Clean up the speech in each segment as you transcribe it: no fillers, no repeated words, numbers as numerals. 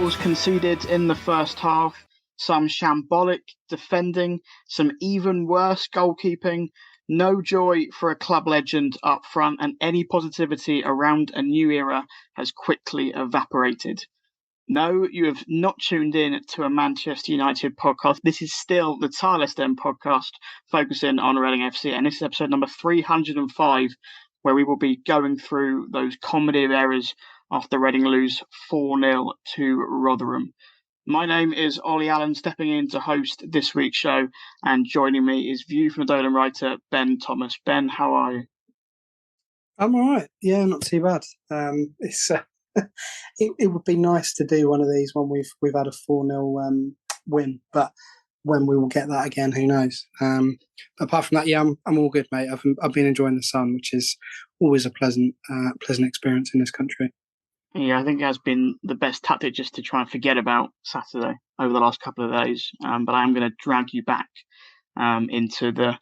goals conceded in the first half, some shambolic defending, some even worse goalkeeping, no joy for a club legend up front, and any positivity around a new era has quickly evaporated. No, you have not tuned in to a Manchester United podcast. This is still the Tilehurst End Podcast, focusing on Reading FC, and this is episode number 305, where we will be going through those comedy of errors after Reading lose 4-0 to Rotherham. My name is Olly Allen, stepping in to host this week's show, and joining me is View from the Dolan writer Ben Thomas. Ben, how are you? I'm all right. Yeah, not too bad. It would be nice to do one of these when we've had a 4-0 win, but when we will get that again, who knows? But apart from that, yeah, I'm all good, mate. I've been enjoying the sun, which is always a pleasant experience in this country. Yeah, I think it has been the best tactic just to try and forget about Saturday over the last couple of days. But I am going to drag you back into the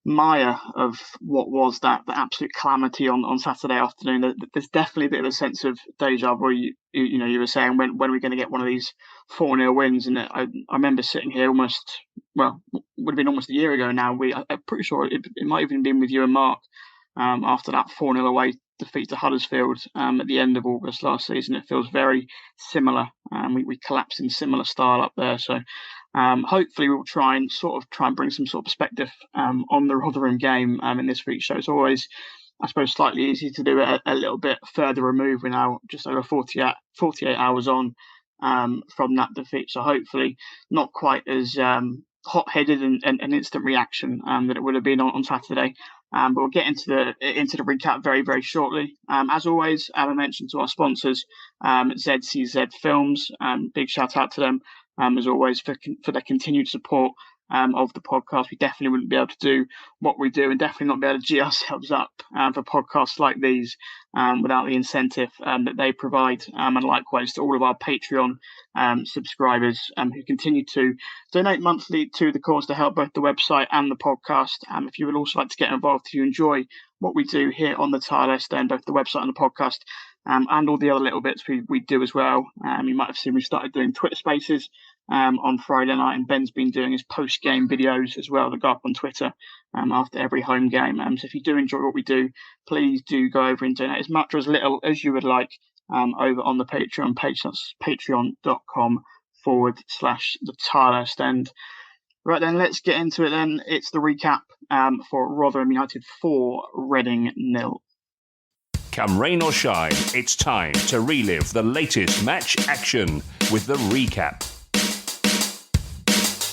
mire of what was the absolute calamity on Saturday afternoon. There's definitely a bit of a sense of deja vu. You were saying when are we going to get one of these 4-0 wins? And I remember sitting here would have been almost a year ago now. I'm pretty sure it might even been with you and Mark after that 4-0 away defeat to Huddersfield at the end of August last season. It feels very similar. We collapsed in similar style up there. So hopefully we'll try and bring some sort of perspective on the Rotherham game in this week's show. It's always, I suppose, slightly easy to do it a little bit further removed. We're now just over 48 hours on from that defeat. So hopefully not quite as hot-headed and instant reaction that it would have been on Saturday. But we'll get into the recap very, very shortly. As always, I mentioned to our sponsors, ZCZ Films. Big shout out to them, as always, for their continued support of the podcast. We definitely wouldn't be able to do what we do, and definitely not be able to G ourselves up for podcasts like these without the incentive that they provide. And likewise to all of our Patreon subscribers who continue to donate monthly to the cause to help both the website and the podcast. If you would also like to get involved, if you enjoy what we do here on the Tilehurst End, both the website and the podcast, and all the other little bits we do as well. You might have seen we started doing Twitter Spaces on Friday night, and Ben's been doing his post-game videos as well that go up on Twitter after every home game. So if you do enjoy what we do, please do go over and donate as much or as little as you would like over on the Patreon page. That's patreon.com/the Tilehurst End. Right then, let's get into it then. It's the recap for Rotherham United 4, Reading 0. Come rain or shine, it's time to relive the latest match action with the recap.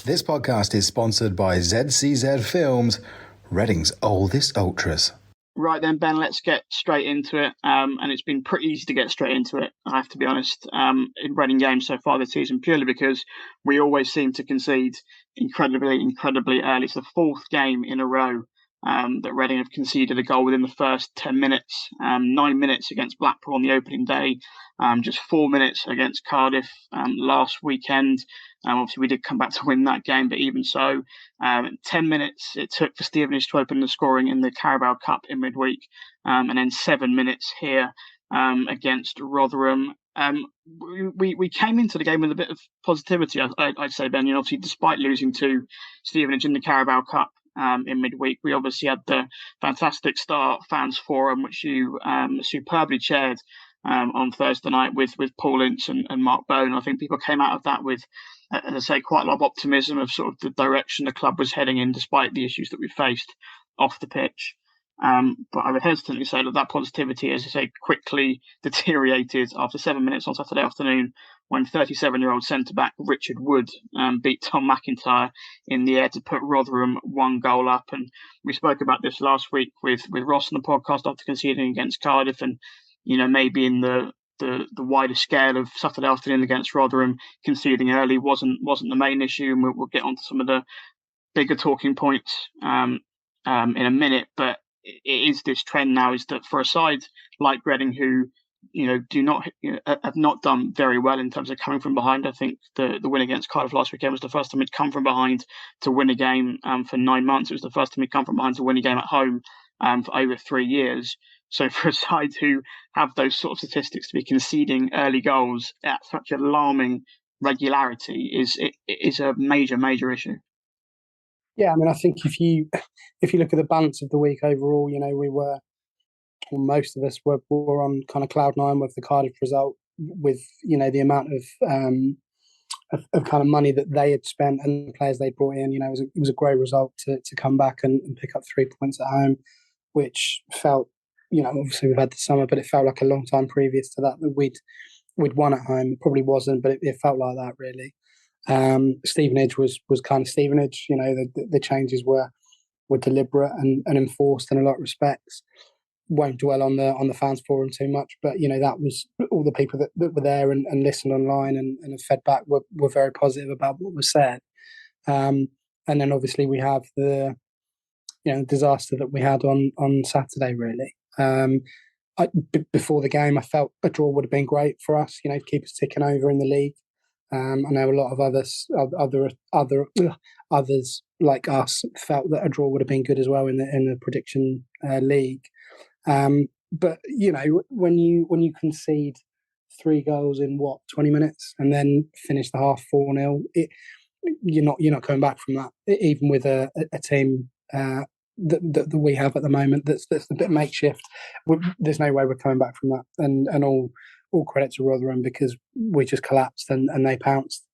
This podcast is sponsored by ZCZ Films, Reading's oldest ultras. Right then, Ben, let's get straight into it. And it's been pretty easy to get straight into it, I have to be honest, in Reading games so far this season, purely because we always seem to concede incredibly early. It's the fourth game in a row that Reading have conceded a goal within the first 10 minutes, 9 minutes against Blackpool on the opening day, just 4 minutes against Cardiff last weekend. Obviously, we did come back to win that game, but even so, 10 minutes it took for Stevenage to open the scoring in the Carabao Cup in midweek, and then 7 minutes here against Rotherham. We came into the game with a bit of positivity, I'd say, Ben. Obviously, despite losing to Stevenage in the Carabao Cup in midweek, we obviously had the fantastic Star Fans Forum, which you superbly chaired on Thursday night with Paul Ince and Mark Bone. I think people came out of that with, as I say, quite a lot of optimism of sort of the direction the club was heading in, despite the issues that we faced off the pitch. But I would hesitantly say that positivity, as I say, quickly deteriorated after 7 minutes on Saturday afternoon when 37-year-old centre-back Richard Wood beat Tom McIntyre in the air to put Rotherham 1 goal up. And we spoke about this last week with Ross on the podcast after conceding against Cardiff, and maybe in the wider scale of Saturday afternoon against Rotherham, conceding early wasn't the main issue, and we'll get onto some of the bigger talking points in a minute. But it is this trend now, is that for a side like Reading, who have not done very well in terms of coming from behind. I think the win against Cardiff last weekend was the first time we'd come from behind to win a game for 9 months. It was the first time we'd come from behind to win a game at home for over 3 years. So for a side who have those sort of statistics to be conceding early goals at such alarming regularity is a major issue. Yeah, I mean, I think if you look at the balance of the week overall, we were, well, most of us were on kind of cloud nine with the Cardiff result, with the amount of kind of money that they had spent and the players they brought in. It was a great result to come back and pick up 3 points at home, which felt, obviously we've had the summer, but it felt like a long time previous to that we'd won at home. It probably wasn't, but it felt like that really. Stevenage was kind of Stevenage. The changes were deliberate and enforced in a lot of respects. Won't dwell on the fans forum too much, but that was all the people that were there and listened online and have fed back were very positive about what was said. And then obviously we have the disaster that we had on Saturday really. Before the game, I felt a draw would have been great for us, to keep us ticking over in the league. I know a lot of others like us felt that a draw would have been good as well in the prediction league. But when you concede 3 goals in 20 minutes and then finish the half 4-0, you're not coming back from that. Even with a team that we have at the moment that's a bit makeshift, there's no way we're coming back from that. And all credit to Rotherham, because we just collapsed and they pounced.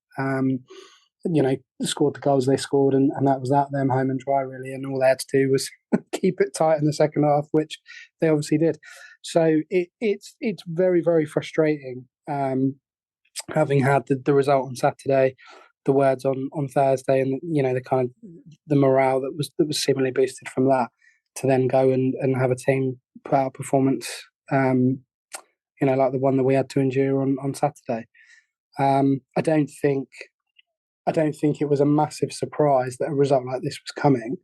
Scored the goals they scored, and that was that, them home and dry really, and all they had to do was keep it tight in the second half, which they obviously did. So it's very, very frustrating, having had the result on Saturday, the words on Thursday, and the kind of the morale that was seemingly boosted from that, to then go and have a team put out a performance like the one that we had to endure on Saturday. I don't think it was a massive surprise that a result like this was coming.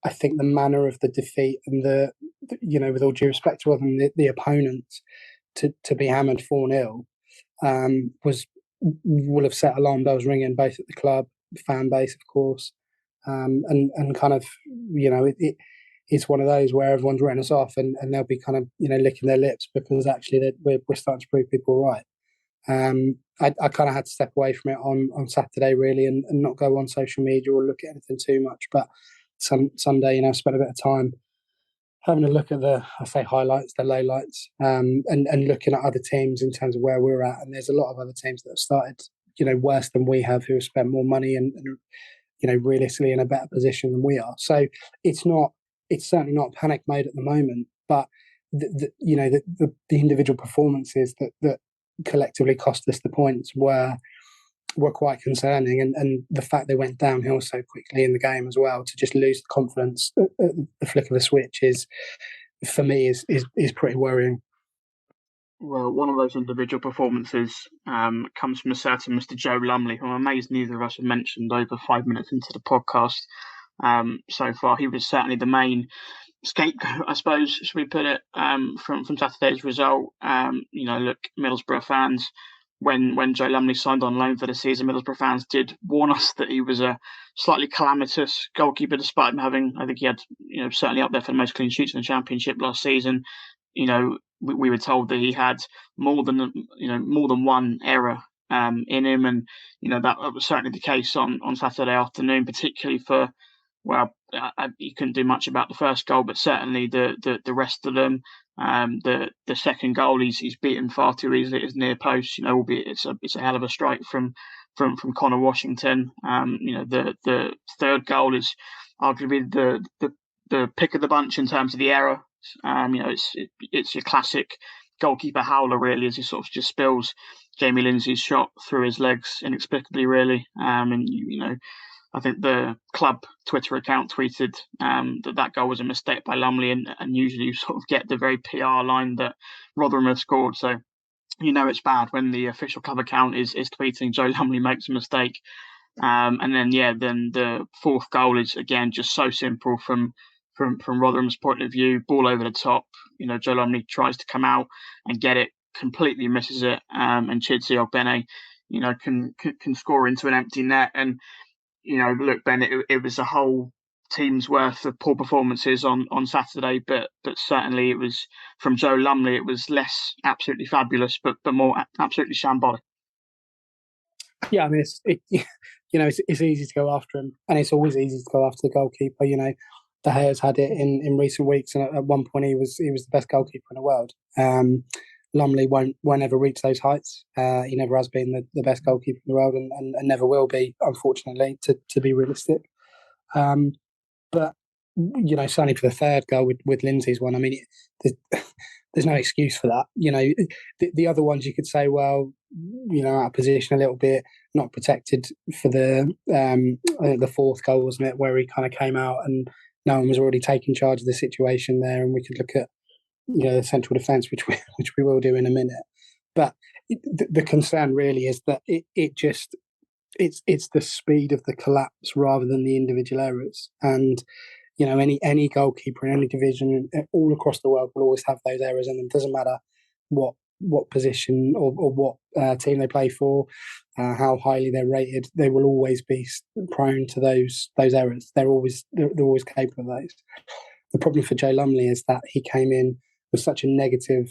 I think the manner of the defeat and with all due respect to them, the opponent, to be hammered 4-0 will have set alarm bells ringing both at the club, fan base, of course, and kind of it's one of those where everyone's written us off and they'll be kind of licking their lips because actually we're starting to prove people right. I kind of had to step away from it on Saturday really and not go on social media or look at anything too much. But Sunday, I spent a bit of time having a look at the highlights, the lowlights, and looking at other teams in terms of where we're at. And there's a lot of other teams that have started, worse than we have, who have spent more money and realistically in a better position than we are. So it's certainly not panic mode at the moment, but the individual performances that collectively cost us the points were quite concerning, and the fact they went downhill so quickly in the game as well, to just lose the confidence at the flick of a switch is pretty worrying. Well, one of those individual performances comes from a certain Mr. Joe Lumley, who I'm amazed neither of us have mentioned over 5 minutes into the podcast so far. He was certainly the main scapegoat, I suppose, should we put it, from Saturday's result. Look, Middlesbrough fans, when Joe Lumley signed on loan for the season, Middlesbrough fans did warn us that he was a slightly calamitous goalkeeper, despite him having, I think he had, certainly up there for the most clean sheets in the Championship last season. We were told that he had more than one error in him, and that was certainly the case on Saturday afternoon, particularly for, well, he couldn't do much about the first goal, but certainly the rest of them. The second goal, he's beaten far too easily at his near post. Albeit it's a hell of a strike from Connor Washington. The third goal is arguably the pick of the bunch in terms of the error. It's your classic goalkeeper howler, really, as he sort of just spills Jamie Lindsay's shot through his legs inexplicably, really. I think the club Twitter account tweeted that goal was a mistake by Lumley, and usually you sort of get the very PR line that Rotherham have scored. So it's bad when the official club account is tweeting Joe Lumley makes a mistake. And then the fourth goal is again just so simple from Rotherham's point of view. Ball over the top. Joe Lumley tries to come out and get it, completely misses it, and Chidsi Ogbene, can score into an empty net. And look, Ben, it was a whole team's worth of poor performances on Saturday, but certainly it was from Joe Lumley. It was less absolutely fabulous, but more absolutely shambolic. Yeah, I mean, it's easy to go after him, and it's always easy to go after the goalkeeper. De Gea's had it in recent weeks, and at one point he was the best goalkeeper in the world. Lumley won't ever reach those heights. He never has been the best goalkeeper in the world, and never will be, unfortunately, to be realistic. But certainly for the third goal with Lindsay's one, I mean, there's no excuse for that. The other ones you could say, well, out of position a little bit, not protected for the fourth goal, wasn't it, where he kind of came out and no one was already taking charge of the situation there, and we could look at the central defence, which we will do in a minute. But the concern really is that it's the speed of the collapse rather than the individual errors. And any goalkeeper in any division all across the world will always have those errors, and it doesn't matter what position or what team they play for, how highly they're rated. They will always be prone to those errors. They're always capable of those. The problem for Joe Lumley is that he came in with such a negative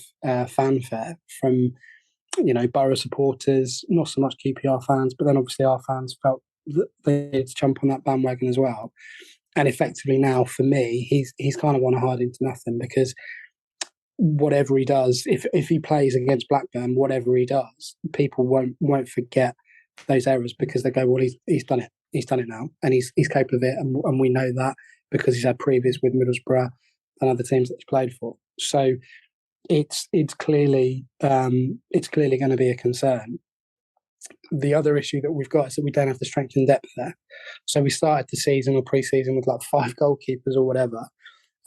fanfare from Borough supporters, not so much QPR fans, but then obviously our fans felt that they had to jump on that bandwagon as well. And effectively now, for me, he's kind of on a hard into nothing, because whatever he does, if he plays against Blackburn, whatever he does, people won't forget those errors, because they go, well, he's done it. He's done it now, and he's capable of it, and we know that because he's had previous with Middlesbrough and other teams that he's played for. So it's clearly going to be a concern. The other issue that we've got is that we don't have the strength and depth there. So we started the season or pre-season with like 5 goalkeepers or whatever.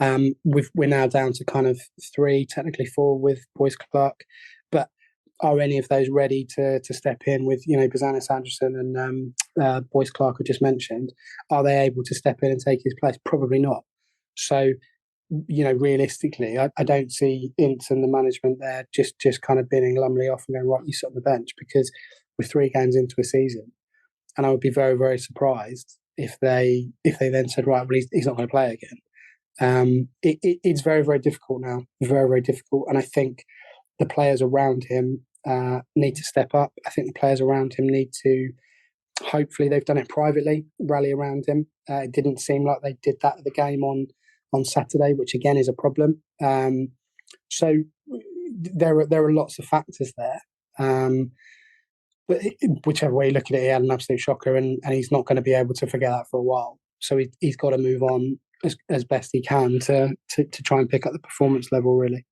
We're now down to kind of 3, technically 4 with Boyce Clark. But are any of those ready to step in with, Bazanis Anderson and Boyce Clark I just mentioned? Are they able to step in and take his place? Probably not. So, realistically, I don't see Ince and the management there just kind of binning Lumley off and going, right, you sit on the bench, because we're 3 games into a season. And I would be very, very surprised if they then said, right, well, he's not going to play again. It's very, very difficult now. Very, very difficult. And I think the players around him need to step up. I think the players around him need to, hopefully they've done it privately, rally around him. It didn't seem like they did that at the game on Saturday, which again is a problem. So there are lots of factors there. But whichever way you look at it, he had an absolute shocker, and he's not going to be able to forget that for a while. So he's got to move on as best he can to try and pick up the performance level, really.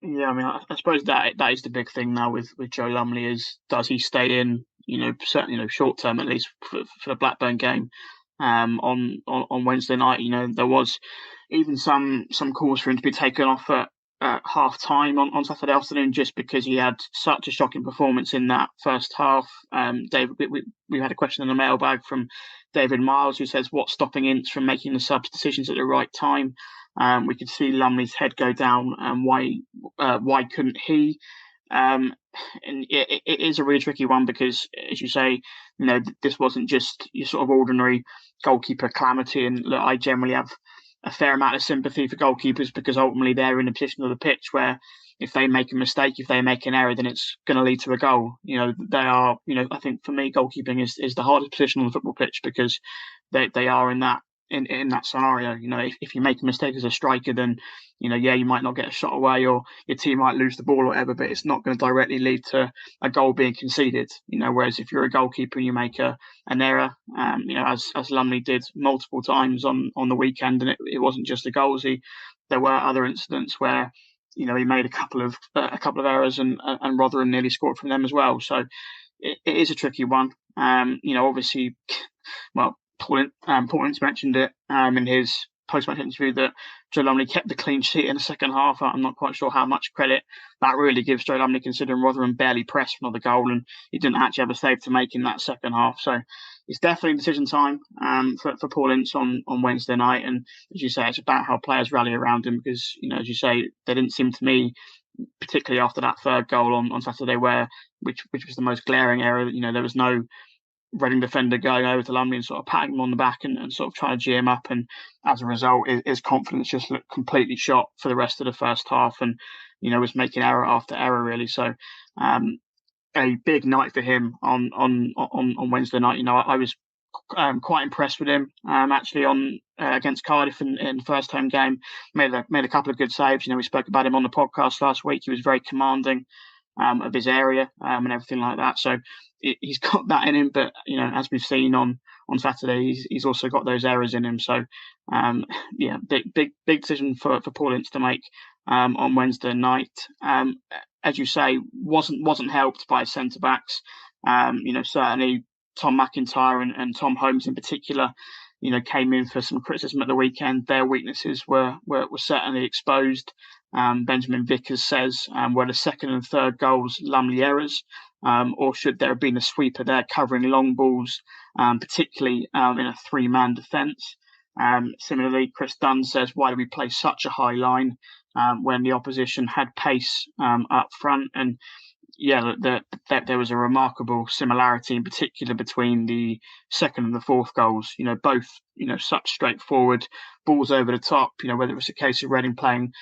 Yeah, I mean, I suppose that is the big thing now with Joe Lumley is, does he stay in, certainly, short term at least for the Blackburn game on Wednesday night. There was even some calls for him to be taken off at half time on Saturday afternoon, just because he had such a shocking performance in that first half. David, we had a question in the mailbag from David Miles, who says, what's stopping Ince from making the subs decisions at the right time? We could see Lumley's head go down, and why couldn't he? And it is a really tricky one, because, as you say, this wasn't just your sort of ordinary goalkeeper calamity. And look, I generally have a fair amount of sympathy for goalkeepers, because ultimately they're in a position of the pitch where if they make a mistake, if they make an error, then it's going to lead to a goal. They are, I think for me, goalkeeping is the hardest position on the football pitch, because they are in that scenario. If you make a mistake as a striker, then you might not get a shot away, or your team might lose the ball or whatever, but it's not going to directly lead to a goal being conceded. Whereas if you're a goalkeeper and you make an error, as Lumley did multiple times on the weekend, and it wasn't just the goals. There were other incidents where he made a couple of errors, and Rotherham nearly scored from them as well. So it is a tricky one. Obviously, well, Paul Ince mentioned it in his post-match interview that Joe Lumley kept the clean sheet in the second half. I'm not quite sure how much credit that really gives Joe Lumley, considering Rotherham barely pressed for another goal, and he didn't actually have a save to make in that second half. So it's definitely decision time for Paul Ince on Wednesday night. And as you say, it's about how players rally around him, because, as you say, they didn't seem to me, particularly after that third goal on Saturday, which was the most glaring error, there was no Reading defender going over to Lumley and sort of patting him on the back and sort of trying to G him up. And as a result, his confidence just looked completely shot for the rest of the first half, and was making error after error really. So a big night for him on Wednesday night. I was quite impressed with him actually on against Cardiff in the first home game. Made a couple of good saves. We spoke about him on the podcast last week. He was very commanding of his area and everything like that. So he's got that in him. But as we've seen on Saturday, he's also got those errors in him. So big decision for Paul Ince to make on Wednesday night. As you say, wasn't helped by centre backs. Certainly Tom McIntyre and Tom Holmes in particular, came in for some criticism at the weekend. Their weaknesses were certainly exposed. Benjamin Vickers says, were the second and third goals Lumley errors, or should there have been a sweeper there covering long balls, particularly in a three-man defence? Similarly, Chris Dunn says, why do we play such a high line when the opposition had pace up front? And there was a remarkable similarity in particular between the second and the fourth goals. Both such straightforward balls over the top. Whether it was a case of Reading playing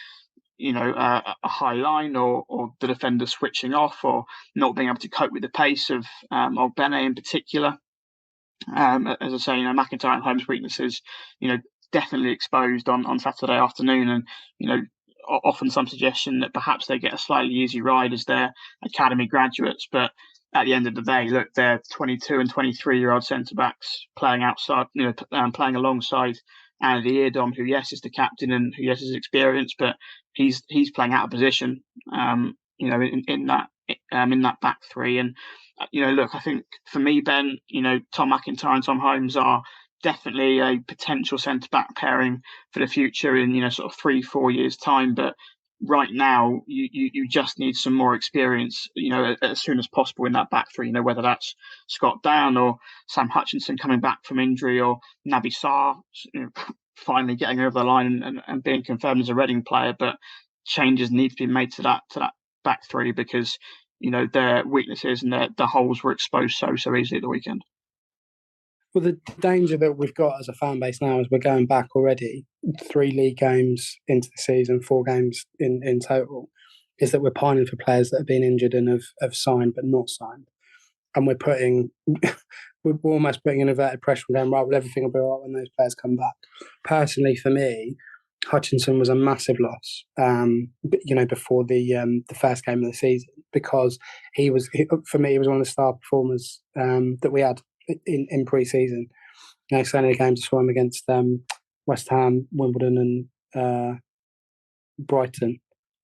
a high line or the defender switching off or not being able to cope with the pace of Bene in particular. As I say, McIntyre and Holmes' weaknesses, definitely exposed on Saturday afternoon, and often some suggestion that perhaps they get a slightly easy ride as their academy graduates, but at the end of the day, look, they're 22 and 23-year-old centre backs playing outside, playing alongside Andy Eardom, who yes is the captain and who yes is experienced, but he's playing out of position, in that back three. And look, I think for me, Ben, Tom McIntyre and Tom Holmes are definitely a potential centre back pairing for the future in sort of 3-4 years time. But right now, you just need some more experience, as soon as possible in that back three. Whether that's Scott Down or Sam Hutchinson coming back from injury, or Naby Sarr finally getting over the line and being confirmed as a Reading player. But changes need to be made to that back three, because their weaknesses and their holes were exposed so easily at the weekend. Well, the danger that we've got as a fan base now is we're going back already 3 league games into the season, 4 games in total, is that we're pining for players that have been injured and have signed but not signed. And we're almost putting an inverted pressure on them, right, well, everything will be all right when those players come back. Personally, for me, Hutchinson was a massive loss, before the first game of the season, because for me, he was one of the star performers that we had in pre-season. So many games I saw him against West Ham, Wimbledon and Brighton.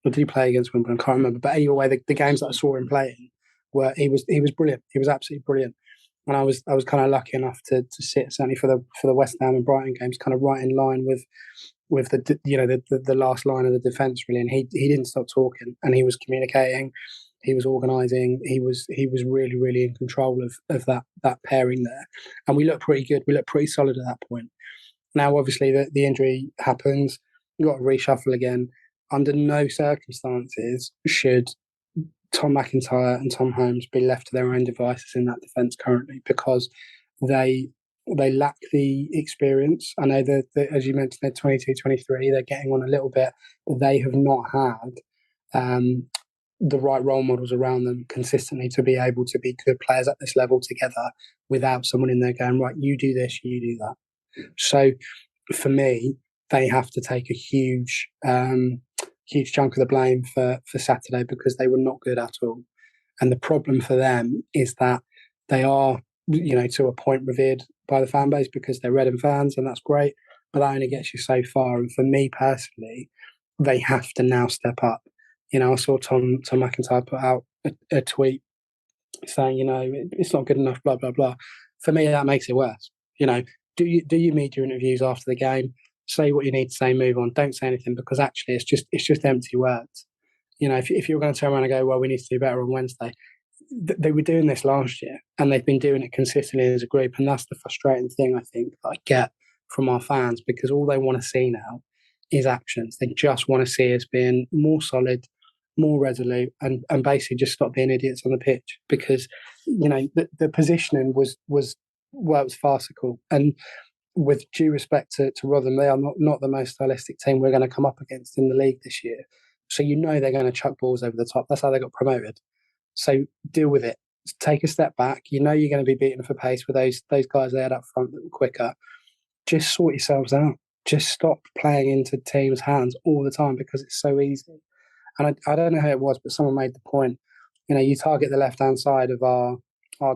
Or did he play against Wimbledon? I can't remember. But anyway, the games that I saw him playing, he was brilliant. He was absolutely brilliant. And I was kind of lucky enough to sit, certainly for the West Ham and Brighton games, kind of right in line with the last line of the defence, really. And he didn't stop talking, and he was communicating. He was organising. He was really, really in control of that pairing there. And we looked pretty good. We looked pretty solid at that point. Now, obviously, the injury happens. You've got to reshuffle again. Under no circumstances should Tom McIntyre and Tom Holmes be left to their own devices in that defence currently, because they lack the experience. I know that, as you mentioned, they're 22, 23. They're getting on a little bit, but they have not had the right role models around them consistently to be able to be good players at this level together without someone in there going, right, you do this, you do that. So for me, they have to take a huge chunk of the blame for Saturday, because they were not good at all. And the problem for them is that they are, to a point, revered by the fan base because they're Reading fans, and that's great, but that only gets you so far. And for me personally, they have to now step up. I saw Tom McIntyre put out a tweet saying, it's not good enough, blah, blah, blah. For me, that makes it worse. Do your media interviews after the game, say what you need to say, move on. Don't say anything, because actually it's just empty words. If you're going to turn around and go, well, we need to do better on Wednesday, they were doing this last year, and they've been doing it consistently as a group. And that's the frustrating thing, I think, that I get from our fans, because all they want to see now is actions. They just want to see us being more solid, more resolute, and basically just stop being idiots on the pitch, because the positioning was well, it was farcical. And with due respect to Rotherham, they are not the most stylistic team we're going to come up against in the league this year. So they're going to chuck balls over the top. That's how they got promoted. So deal with it. Take a step back. You're going to be beaten for pace with those guys they had up front that were quicker. Just sort yourselves out. Just stop playing into teams' hands all the time, because it's so easy. And I don't know who it was, but someone made the point. You target the left-hand side of our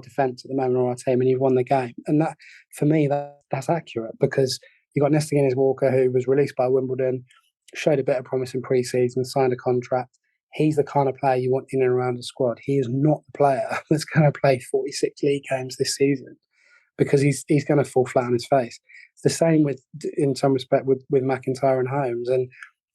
defence at the moment, or our team, and you've won the game. And that, for me, that's accurate, because you got Nesta Guinness-Walker, who was released by Wimbledon, showed a bit of promise in pre-season, signed a contract. He's the kind of player you want in and around the squad. He is not the player that's going to play 46 league games this season, because he's going to fall flat on his face. It's the same in some respect with McIntyre and Holmes. And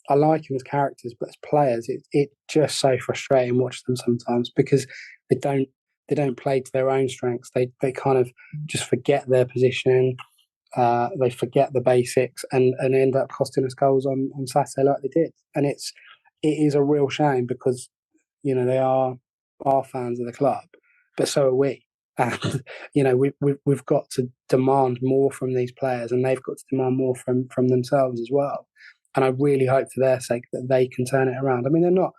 I like them as characters, but as players, it's just so frustrating watching them sometimes, because they don't play to their own strengths. They kind of just forget their positioning. They forget the basics and end up costing us goals on Saturday like they did. And it is a real shame, because they are fans of the club, but so are we. And we've got to demand more from these players, and they've got to demand more from themselves as well. And I really hope for their sake that they can turn it around. I mean, they're not,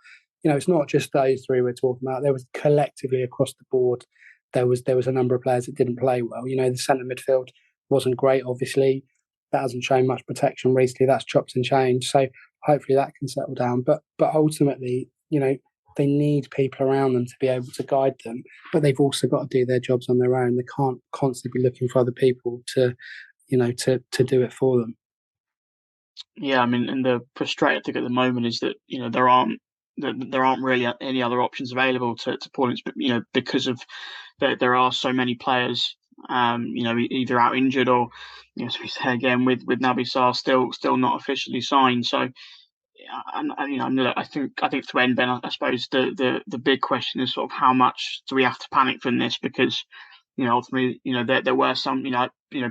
it's not just those three we're talking about. There was collectively across the board, there was a number of players that didn't play well. The centre midfield wasn't great, obviously. That hasn't shown much protection recently. That's chopped and changed. So hopefully that can settle down. But ultimately, they need people around them to be able to guide them. But they've also got to do their jobs on their own. They can't constantly be looking for other people to do it for them. Yeah, I mean, and the frustrating thing at the moment is that there aren't really any other options available to Paul, but because of there are so many players, either out injured or, as we say again, with Naby Sarr still not officially signed. So, look, I think to end, Ben, I suppose the big question is sort of how much do we have to panic from this, because ultimately, there were some,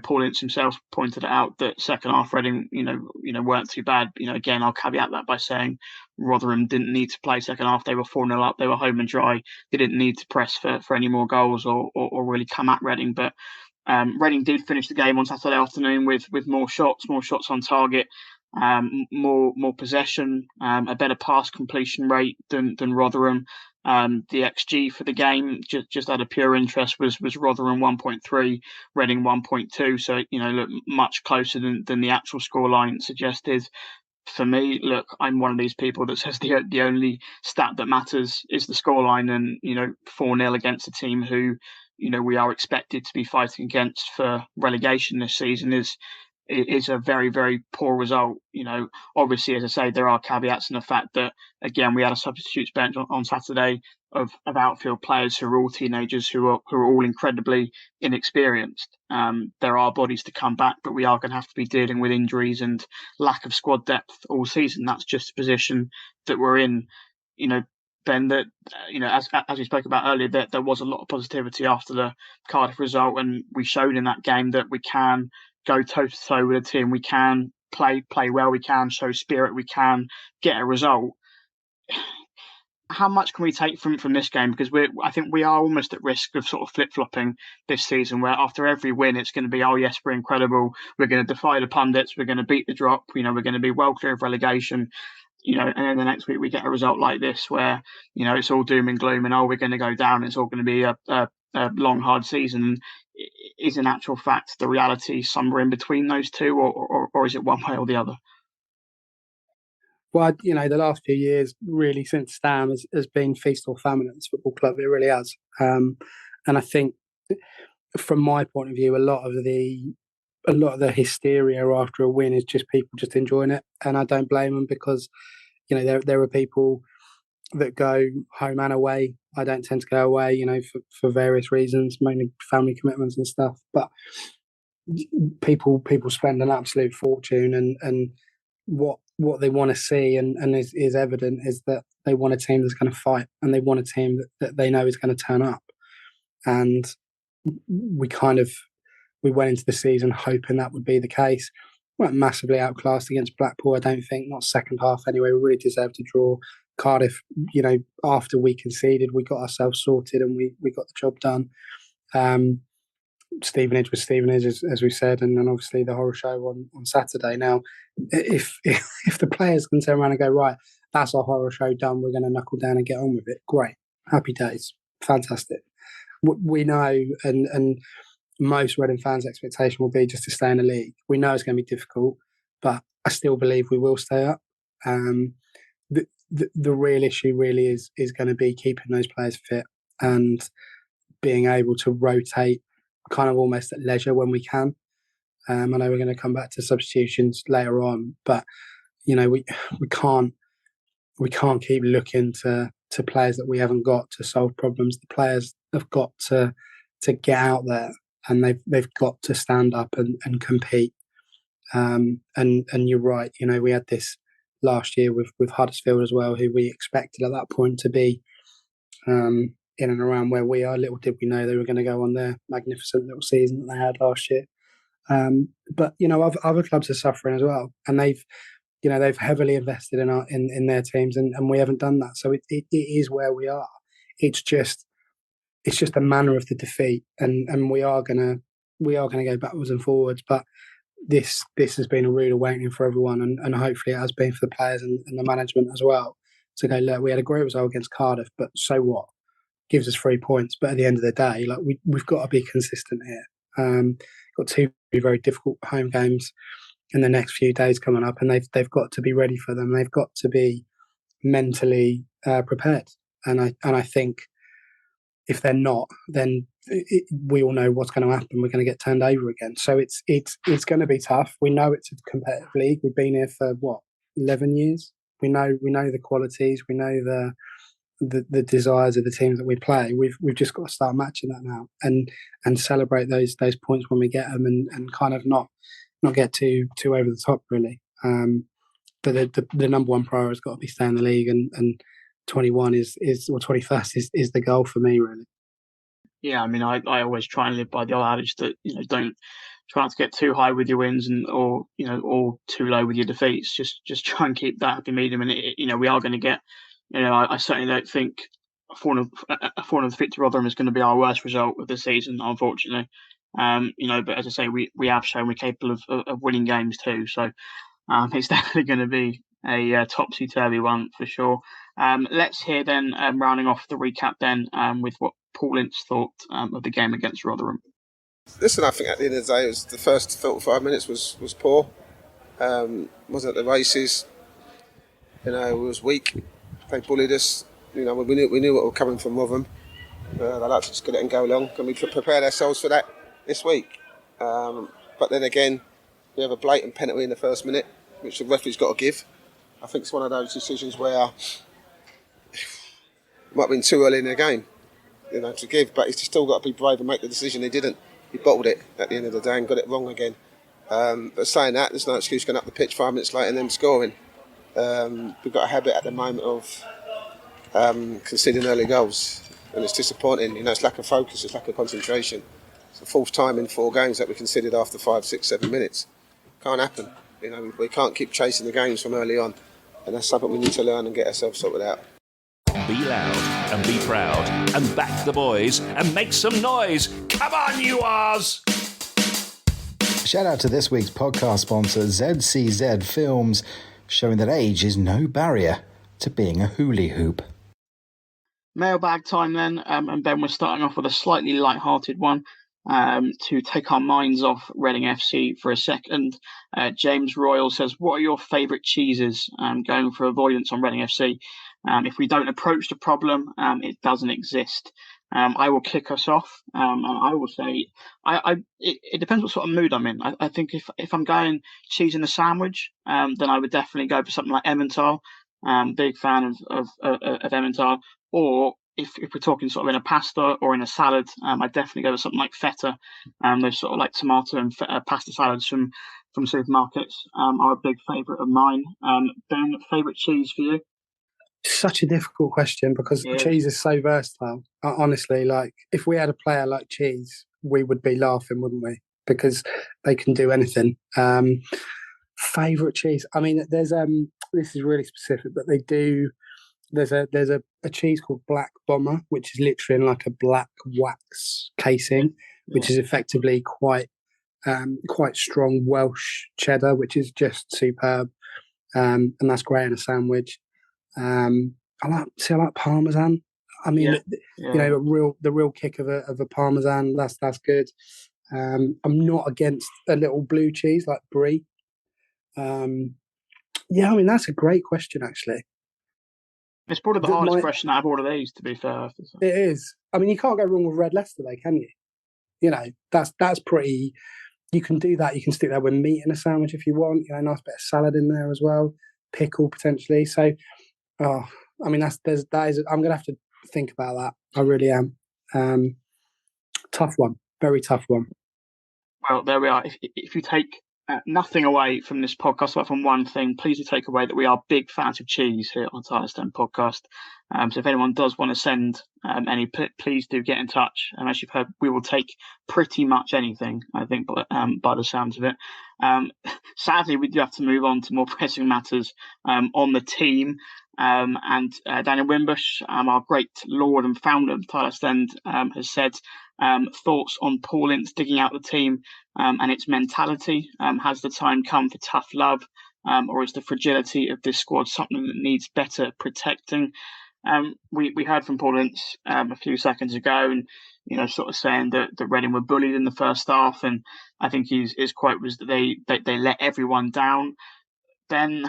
Paul Ince himself pointed it out that second half Reading, weren't too bad. Again, I'll caveat that by saying Rotherham didn't need to play second half. They were 4-0 up. They were home and dry. They didn't need to press for any more goals or really come at Reading. But Reading did finish the game on Saturday afternoon with more shots on target, more possession, a better pass completion rate than Rotherham. The XG for the game, just out of pure interest, was Rotherham 1.3, Reading 1.2. So look, much closer than the actual scoreline suggested. For me, look, I'm one of these people that says the only stat that matters is the scoreline, and 4-0 against a team who we are expected to be fighting against for relegation this season is a very, very poor result. Obviously, as I say, there are caveats in the fact that, again, we had a substitutes bench on Saturday of outfield players who are all teenagers, who are all incredibly inexperienced. There are bodies to come back, but we are going to have to be dealing with injuries and lack of squad depth all season. That's just the position that we're in. Ben, that as we spoke about earlier, that there was a lot of positivity after the Cardiff result, and we showed in that game that we can go toe to toe with a team. We can play well. We can show spirit. We can get a result. How much can we take from this game? Because I think we are almost at risk of sort of flip-flopping this season, where after every win it's going to be, oh yes, we're incredible, we're going to defy the pundits, we're going to beat the drop, we're going to be well clear of relegation, and then the next week we get a result like this where it's all doom and gloom, and we're going to go down, it's all going to be a long hard season. Is in actual fact the reality somewhere in between those two, or is it one way or the other? Well, the last few years, really, since Stam has been feast or famine at this football club. It really has. And I think, from my point of view, a lot of the hysteria after a win is just people just enjoying it, and I don't blame them, because there are people that go home and away. I don't tend to go away, for various reasons, mainly family commitments and stuff. But people spend an absolute fortune, and what they want to see and is evident is that they want a team that's going to fight, and they want a team that they know is going to turn up. And we went into the season hoping that would be the case. We weren't massively outclassed against Blackpool, I don't think, not second half anyway. We really deserved to draw. Cardiff, after we conceded, we got ourselves sorted and we got the job done. Stevenage was Stevenage, as we said, and then obviously the horror show on Saturday. Now, if the players can turn around and go, right, that's our horror show done, we're going to knuckle down and get on with it, great. Happy days. Fantastic. We know, and most Reading fans' expectation will be just to stay in the league. We know it's going to be difficult, but I still believe we will stay up. The real issue really is going to be keeping those players fit and being able to rotate kind of almost at leisure when we can. I know we're going to come back to substitutions later on, but we can't keep looking to players that we haven't got to solve problems. The players have got to get out there and they've got to stand up and compete. And you're right, we had this last year with Huddersfield as well, who we expected at that point to be in and around where we are. Little did we know they were going to go on their magnificent little season that they had last year. But other clubs are suffering as well, and they've heavily invested in their teams, and we haven't done that. So it is where we are. It's just a manner of the defeat, and we are gonna go backwards and forwards. But this has been a rude awakening for everyone, and hopefully it has been for the players and the management as well. To go, look, we had a great result against Cardiff, but so what? Gives us 3 points, but at the end of the day, like we've got to be consistent here. Got 2 very difficult home games in the next few days coming up, and they've got to be ready for them. They've got to be mentally prepared, and I think if they're not, then we all know what's going to happen. We're going to get turned over again. So it's going to be tough. We know it's a competitive league. We've been here for 11 years. We know the qualities. We know the desires of the teams that we play. We've just got to start matching that now and celebrate those points when we get them, and kind of not get too over the top really. But the number one priority has got to be staying in the league, and 21 or 21st is the goal for me really. Yeah, I mean, I always try and live by the old adage that don't try not to get too high with your wins or too low with your defeats. Just try and keep that happy medium, and we are going to get. I certainly don't think a 4-0 defeat to Rotherham is going to be our worst result of the season, unfortunately. But as I say, we have shown we're capable of winning games too. So it's definitely going to be a topsy-turvy one for sure. Let's hear then, rounding off the recap then, with what Paul Ince thought of the game against Rotherham. Listen, I think at the end of the day, it was the first 45 minutes was poor. Wasn't at the races. It was weak. They bullied us. We knew what was coming from Rotherham. They like to just get it and go along. Can we prepare ourselves for that this week? But then again, we have a blatant penalty in the first minute, which the referee's got to give. I think it's one of those decisions where it might have been too early in the game, to give. But he's still got to be brave and make the decision. He didn't. He bottled it at the end of the day and got it wrong again. But saying that, there's no excuse going up the pitch 5 minutes later and then scoring. We've got a habit at the moment of conceding early goals, and it's disappointing. It's lack of focus, it's lack of concentration. It's the fourth time in 4 games that we conceded after 5, 6, 7 minutes. Can't happen. We can't keep chasing the games from early on, and that's something we need to learn and get ourselves sorted out. Be loud and be proud and back the boys and make some noise. Come on, you Rs! Shout out to this week's podcast sponsor, ZCZ Films, showing that age is no barrier to being a hula hoop. Mailbag time then, and Ben, we're starting off with a slightly light-hearted one to take our minds off Reading FC for a second. James Royal says, what are your favourite cheeses? Going for avoidance on Reading FC. If we don't approach the problem, it doesn't exist. I will kick us off. And I will say, it depends what sort of mood I'm in. I think if I'm going cheese in a sandwich, then I would definitely go for something like Emmental. Big fan of Emmental. Or if we're talking sort of in a pasta or in a salad, I'd definitely go with something like feta. Those sort of like tomato and pasta salads from supermarkets are a big favourite of mine. Ben, favourite cheese for you? Such a difficult question because cheese is so versatile. Honestly, like if we had a player like Cheese, we would be laughing, wouldn't we? Because they can do anything. Favourite cheese? I mean, there's this is really specific, but they do there's a cheese called Black Bomber, which is literally in like a black wax casing, which is effectively quite strong Welsh cheddar, which is just superb, and that's great in a sandwich. I like Parmesan. I mean, you know, the real kick of a Parmesan. That's good. I'm not against a little blue cheese like brie. I mean, that's a great question, actually. It's probably the hardest question out of all of these, to be fair. It is. I mean, you can't go wrong with red Leicester, though, can you? You know, that's pretty. You can do that. You can stick that with meat in a sandwich if you want. You know, nice bit of salad in there as well, pickle potentially. So, I mean, that is. I'm going to have to think about that. I really am. Tough one, very tough one. Well, there we are. If you take nothing away from this podcast, apart from one thing, please do take away that we are big fans of cheese here on Tilehurst End Podcast. So if anyone does want to send any, please do get in touch. And as you've heard, we will take pretty much anything, I think, by the sounds of it. Sadly, we do have to move on to more pressing matters on the team. And Daniel Wimbush, our great lord and founder of Tilehurst End, has said thoughts on Paul Ince digging out the team and its mentality. Has the time come for tough love, or is the fragility of this squad something that needs better protecting? We heard from Paul Ince a few seconds ago, and sort of saying that Reading were bullied in the first half, and I think his quote was that they let everyone down. Ben,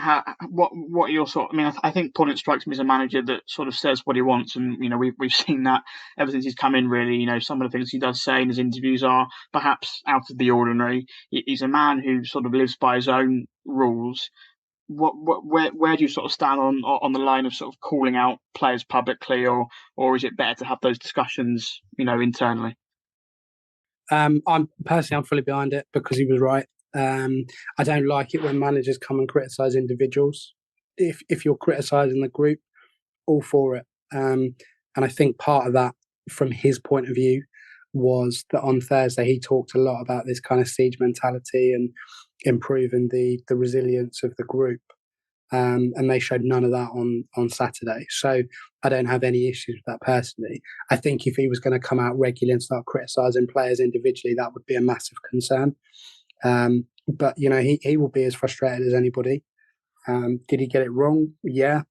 what are your sort? I mean, I think Paul Ince strikes me as a manager that sort of says what he wants, and we've seen that ever since he's come in. Really, some of the things he does say in his interviews are perhaps out of the ordinary. He's a man who sort of lives by his own rules. Where do you sort of stand on the line of sort of calling out players publicly, or is it better to have those discussions, internally? I'm fully behind it because he was right. I don't like it when managers come and criticise individuals. If you're criticising the group, all for it. And I think part of that, from his point of view, was that on Thursday he talked a lot about this kind of siege mentality and improving the resilience of the group. And they showed none of that on Saturday. So I don't have any issues with that personally. I think if he was going to come out regularly and start criticising players individually, that would be a massive concern. But he will be as frustrated as anybody. Did he get it wrong? Yeah.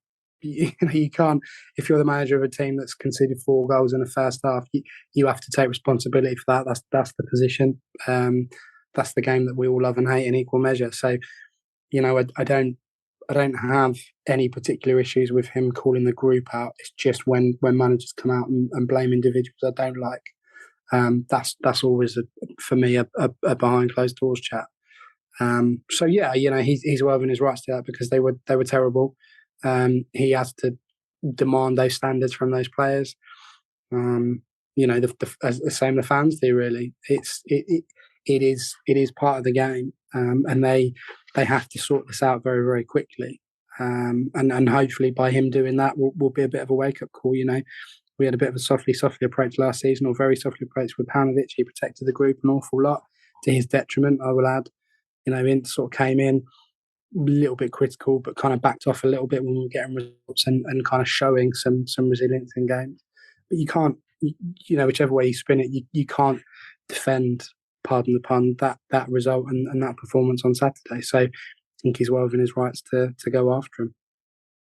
You can't, if you're the manager of a team that's conceded 4 goals in the first half, you have to take responsibility for that. That's the position. That's the game that we all love and hate in equal measure. So, I don't have any particular issues with him calling the group out. It's just when managers come out and blame individuals I don't like. That's always for me a behind closed doors chat. So yeah, he's well within his rights to that because they were terrible. He has to demand those standards from those players. The same the fans do. Really, it is part of the game, and they have to sort this out very, very quickly. And hopefully by him doing that will be a bit of a wake up call. We had a bit of a softly approach last season, or very softly approach with Paunovic. He protected the group an awful lot to his detriment, I will add. Ince sort of came in a little bit critical, but kind of backed off a little bit when we were getting results and kind of showing some resilience in games. But you can't, whichever way you spin it, you can't defend, pardon the pun, that result and that performance on Saturday. So I think he's well within his rights to go after him.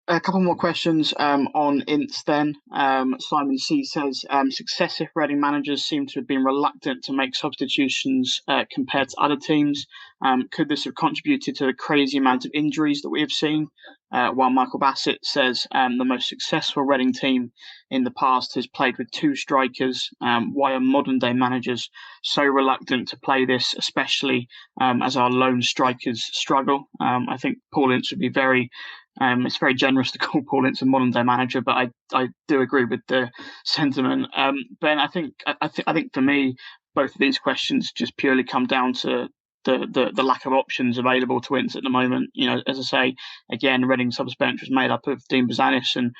A couple more questions on Ince then. Simon C says, successive Reading managers seem to have been reluctant to make substitutions compared to other teams. Could this have contributed to the crazy amount of injuries that we have seen? While Michael Bassett says the most successful Reading team in the past has played with 2 strikers. Why are modern day managers so reluctant to play this, especially as our lone strikers struggle? I think Paul Ince would be very... it's very generous to call Paul Ince a modern day manager, but I do agree with the sentiment. Ben, I think for me, both of these questions just purely come down to the lack of options available to Ince at the moment. As I say, again, Reading subs bench was made up of Dean Bozanis and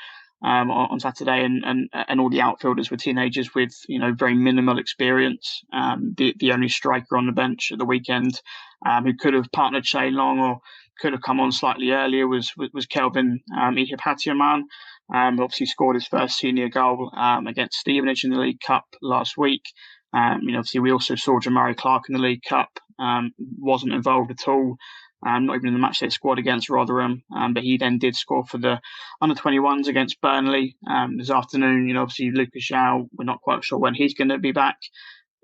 on Saturday, and all the outfielders were teenagers with very minimal experience. The only striker on the bench at the weekend who could have partnered Shane Long or could have come on slightly earlier was Kelvin Ihapatiaman. Obviously scored his first senior goal against Stevenage in the League Cup last week. Obviously we also saw Jamari Clark in the League Cup. Wasn't involved at all. Not even in the matchday squad against Rotherham, but he then did score for the under-21s against Burnley this afternoon. Obviously Lucas João, we're not quite sure when he's going to be back.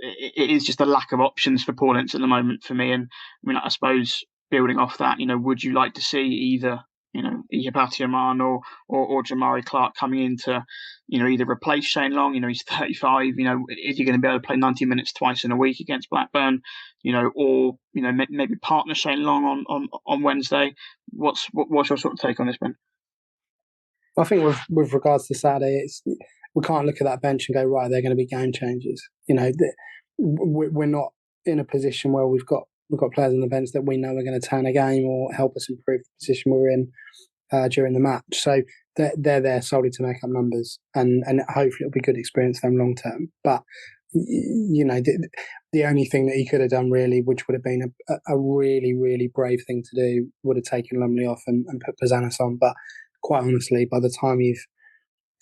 It is just a lack of options for Paul Ince at the moment for me. And I suppose building off that, would you like to see either, Iheanacho or Jamari Clark coming in to, either replace Shane Long? He's 35. Is he going to be able to play 90 minutes twice in a week against Blackburn? Or maybe partner Shane Long on Wednesday. What's your sort of take on this, Ben? I think with regards to Saturday, we can't look at that bench and go, right, they're going to be game changers. We're not in a position where we've got players on the bench that we know are going to turn a game or help us improve the position we're in during the match. So they're there solely to make up numbers, and hopefully it'll be good experience for them long term. But the only thing that he could have done really, which would have been a really, really brave thing to do, would have taken Lumley off and put Pazanis on. But quite honestly, by the time you've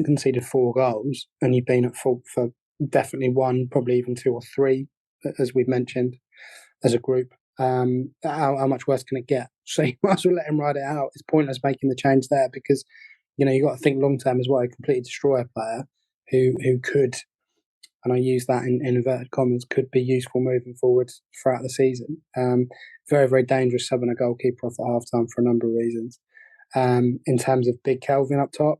conceded 4 goals and you've been at fault for definitely 1, probably even 2 or 3, as we've mentioned, as a group, how much worse can it get? So you might as well let him ride it out. It's pointless making the change there because, you've got to think long term as well. A completely destroy a player who could, and I use that in inverted commas, could be useful moving forward throughout the season. Very, very dangerous subbing a goalkeeper off at half time for a number of reasons. In terms of Big Kelvin up top,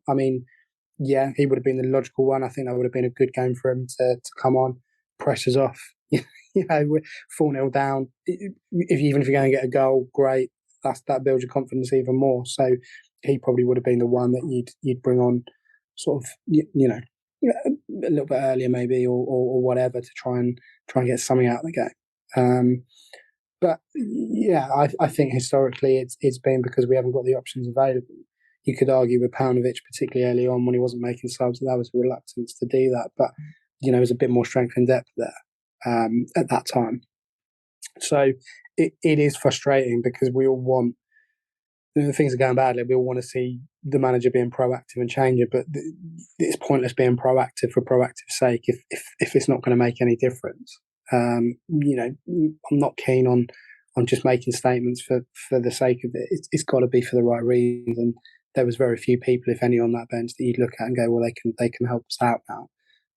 yeah, he would have been the logical one. I think that would have been a good game for him to come on, pressures off. We're 4-0 down. Even if you're going to get a goal, great. That builds your confidence even more. So he probably would have been the one that you'd bring on, sort of, a little bit earlier maybe, or whatever, to try and get something out of the game. But yeah, I think historically it's been because we haven't got the options available. You could argue with Paunovic, particularly early on when he wasn't making subs, that was a reluctance to do that. But there's a bit more strength and depth there at that time. So it is frustrating because we all want, things are going badly, we all want to see the manager being proactive and change it, but it's pointless being proactive for proactive's sake if it's not going to make any difference. I'm not keen on just making statements for the sake of it. It's got to be for the right reason. There was very few people, if any, on that bench that you'd look at and go, well, they can help us out now,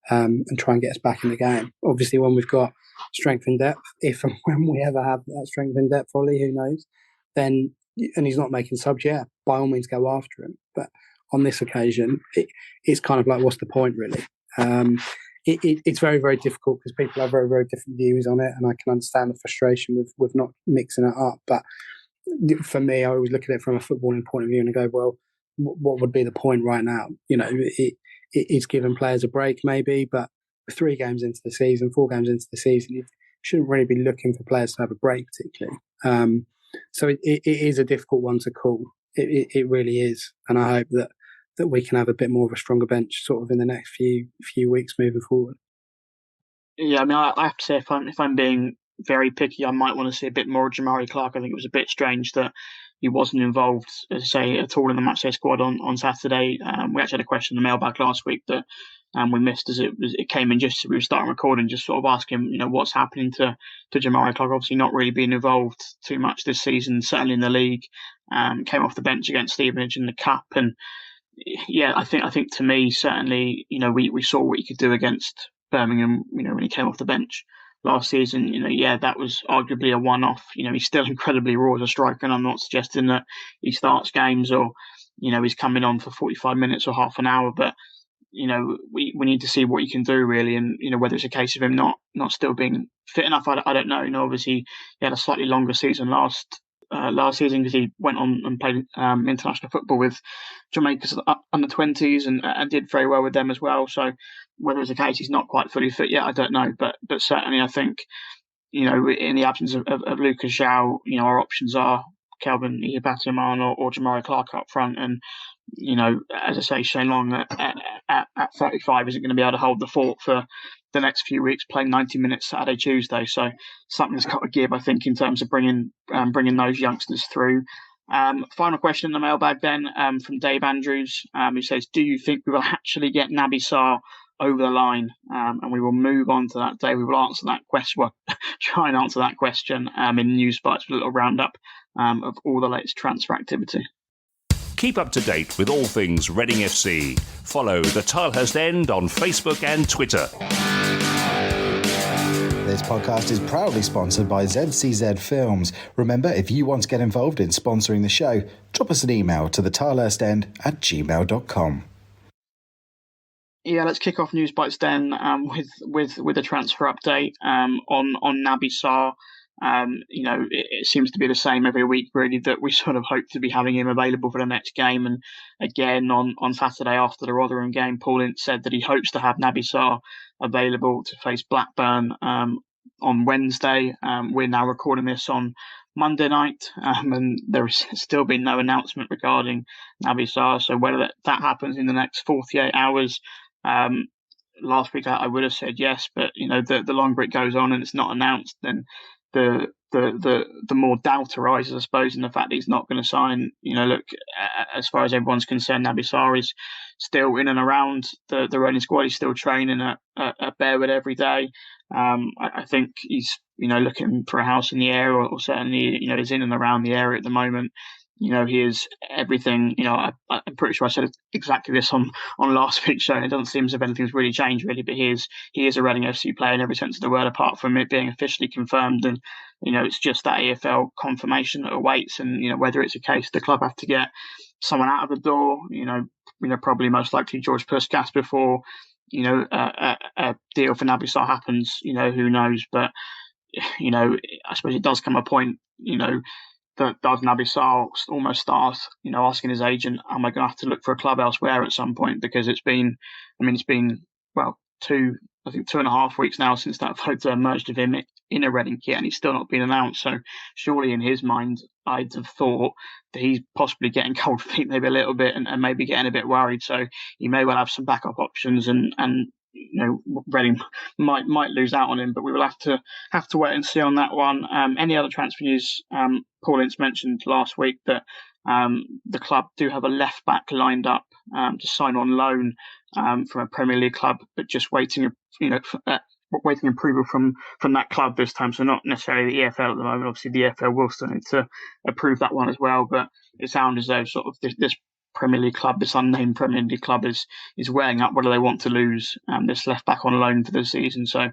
and try and get us back in the game. Obviously, when we've got strength and depth, if and when we ever have that strength and depth, Olly, who knows, then, and he's not making subs, yeah, by all means go after him. But on this occasion, it's kind of like, what's the point, really? It's very, very difficult because people have very, very different views on it, and I can understand the frustration with not mixing it up. But for me, I always look at it from a footballing point of view and I go, well, what would be the point right now? It's giving players a break maybe, but 3 games into the season, 4 games into the season, you shouldn't really be looking for players to have a break particularly. So it is a difficult one to call. It really is, and I hope that we can have a bit more of a stronger bench sort of in the next few weeks moving forward. Yeah, I have to say, if I'm being very picky, I might want to see a bit more of Jamari Clark. I think it was a bit strange that he wasn't involved, as I say, at all in the matchday squad on Saturday. We actually had a question in the mailbag last week that we missed as it came in just as we were starting recording, just sort of asking, what's happening to Jamari Clark. Obviously not really being involved too much this season, certainly in the league. Came off the bench against Stevenage in the Cup, and yeah, I think to me, certainly, we saw what he could do against Birmingham, when he came off the bench last season. That was arguably a one-off. He's still incredibly raw as a striker, and I'm not suggesting that he starts games or, he's coming on for 45 minutes or half an hour, but, we need to see what he can do really, and, whether it's a case of him not still being fit enough, I don't know. Obviously he had a slightly longer season last season because he went on and played international football with Jamaica's under 20s and did very well with them as well. So whether it's a case he's not quite fully fit yet, I don't know. But certainly I think, in the absence of Lucas João, our options are Kelvin Iheanacho or Jamari Clark up front. And, as I say, Shane Long at 35 isn't going to be able to hold the fort for the next few weeks, playing 90 minutes Saturday, Tuesday. So something's got to give, I think, in terms of bringing those youngsters through. Final question in the mailbag then from Dave Andrews, who says, do you think we will actually get Naby Sarr over the line? And we will move on to that day. We will answer that question, well, try and answer that question in Newsbites with a little roundup of all the latest transfer activity. Keep up to date with all things Reading FC. Follow the Tilehurst End on Facebook and Twitter. This podcast is proudly sponsored by ZCZ Films. Remember, if you want to get involved in sponsoring the show, drop us an email to thetilehurstend@gmail.com. Yeah, let's kick off Newsbites then with a transfer update on Naby Sarr. It seems to be the same every week, really, that we sort of hope to be having him available for the next game. And again, on Saturday after the Rotherham game, Paul Ince said that he hopes to have Naby Sarr available to face Blackburn on Wednesday. We're now recording this on Monday night, and there's still been no announcement regarding Naby Sarr. So whether that happens in the next 48 hours, last week I would have said yes, but the longer it goes on and it's not announced, then the more doubt arises, I suppose, in the fact that he's not going to sign. Look, as far as everyone's concerned, Naby Sarr is still in and around the Reading squad. He's still training at Bearwood every day. I think he's looking for a house in the area, or certainly is in and around the area at the moment. He is everything. I'm pretty sure I said exactly this on last week's show, and it doesn't seem as if anything's really changed, really. But he is a Reading FC player in every sense of the word, apart from it being officially confirmed. And it's just that EFL confirmation that awaits, and whether it's a case the club have to get someone out of the door. Probably most likely George Puskas before a deal for Naby Sarr happens. Who knows? But I suppose it does come a point. That does Naby Sarr almost start, asking his agent, am I going to have to look for a club elsewhere at some point? Because it's been 2.5 weeks now since that photo emerged of him in a Reading kit, and he's still not been announced. So surely in his mind, I'd have thought that he's possibly getting cold feet maybe a little bit and maybe getting a bit worried. So he may well have some backup options, and Reading might lose out on him, but we will have to wait and see on that one. Any other transfer news? Paul Ince mentioned last week that the club do have a left back lined up to sign on loan from a Premier League club, but just waiting approval from that club this time. So not necessarily the EFL at the moment. Obviously, the EFL will still need to approve that one as well. But it sounds as though sort of this Premier League club, this unnamed Premier League club, is weighing up whether they want to lose this left back on loan for the season. So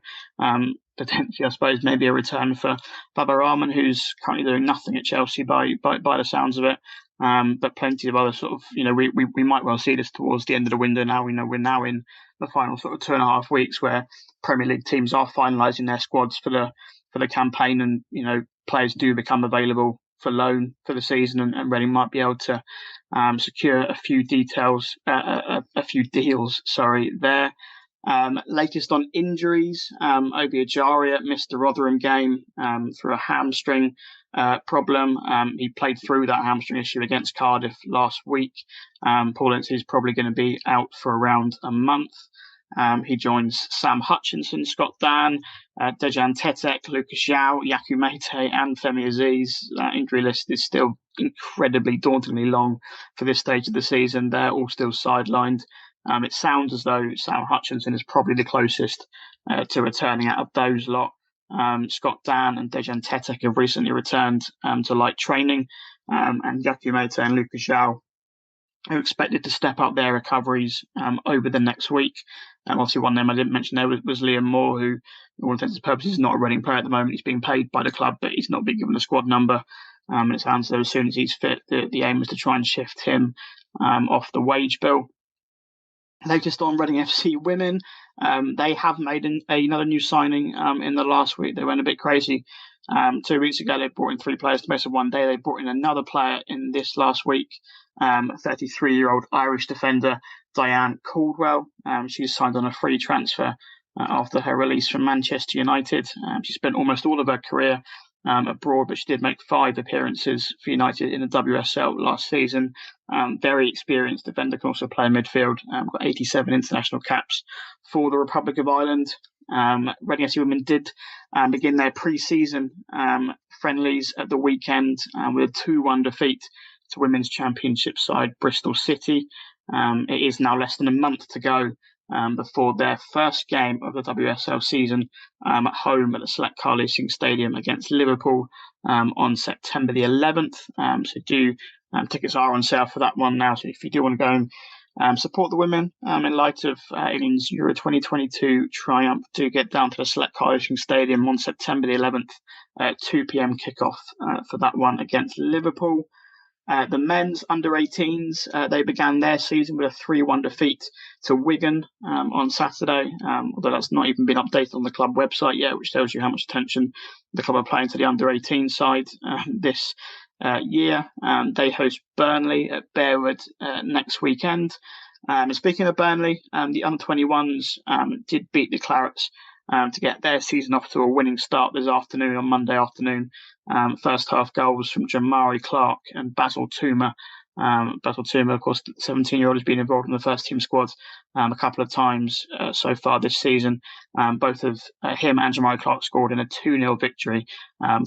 potentially, I suppose, maybe a return for Baba Rahman, who's currently doing nothing at Chelsea by the sounds of it. But plenty of other sort of, we might well see this towards the end of the window now. We're now in the final sort of 2.5 weeks where Premier League teams are finalising their squads for the campaign, and players do become available for loan for the season, and Reading might be able to secure a few deals there. Latest on injuries, Obi Ejaria missed the Rotherham game through a hamstring problem. He played through that hamstring issue against Cardiff last week. Paul Ince is probably going to be out for around a month. He joins Sam Hutchinson, Scott Dan, Dejan Tetek, Lucas Zhao, Yaku Mete and Femi Aziz. That injury list is still incredibly dauntingly long for this stage of the season. They're all still sidelined. It sounds as though Sam Hutchinson is probably the closest to returning out of those lot. Scott Dan and Dejan Tetek have recently returned to light training, and Yaku Mete and Lucas Zhao are expected to step up their recoveries over the next week. Obviously, one name I didn't mention there was Liam Moore, who, for all intents and purposes, is not a Reading player at the moment. He's being paid by the club, but he's not being given a squad number. And it sounds as though as soon as he's fit, the aim is to try and shift him off the wage bill. Latest on Reading FC women, they have made another new signing in the last week. They went a bit crazy. 2 weeks ago, they brought in 3 players to space of one day. They brought in another player in this last week, 33-year-old Irish defender Diane Caldwell. She was signed on a free transfer after her release from Manchester United. She spent almost all of her career abroad, but she did make 5 appearances for United in the WSL last season. Very experienced defender, can also play in midfield. Got 87 international caps for the Republic of Ireland. Reading FC women did begin their pre-season friendlies at the weekend with a 2-1 defeat to Women's Championship side Bristol City. It is now less than a month to go before their first game of the WSL season at home at the Select Car Leasing Stadium against Liverpool on September the 11th. Tickets are on sale for that one now. So if you do want to go and support the women in light of England's Euro 2022 triumph, do get down to the Select Car Leasing Stadium on September the 11th at 2 p.m. kickoff for that one against Liverpool. The men's under-18s, they began their season with a 3-1 defeat to Wigan on Saturday, although that's not even been updated on the club website yet, which tells you how much attention the club are paying to the under-18 side this year. They host Burnley at Bearwood next weekend. And speaking of Burnley, the under-21s did beat the Clarets to get their season off to a winning start this afternoon on Monday afternoon. First half goals from Jamari Clark and Basil Toomer. Basil Toomer, of course, the 17-year-old, has been involved in the first team squad a couple of times so far this season. Both of him and Jamari Clark scored in a 2-0 victory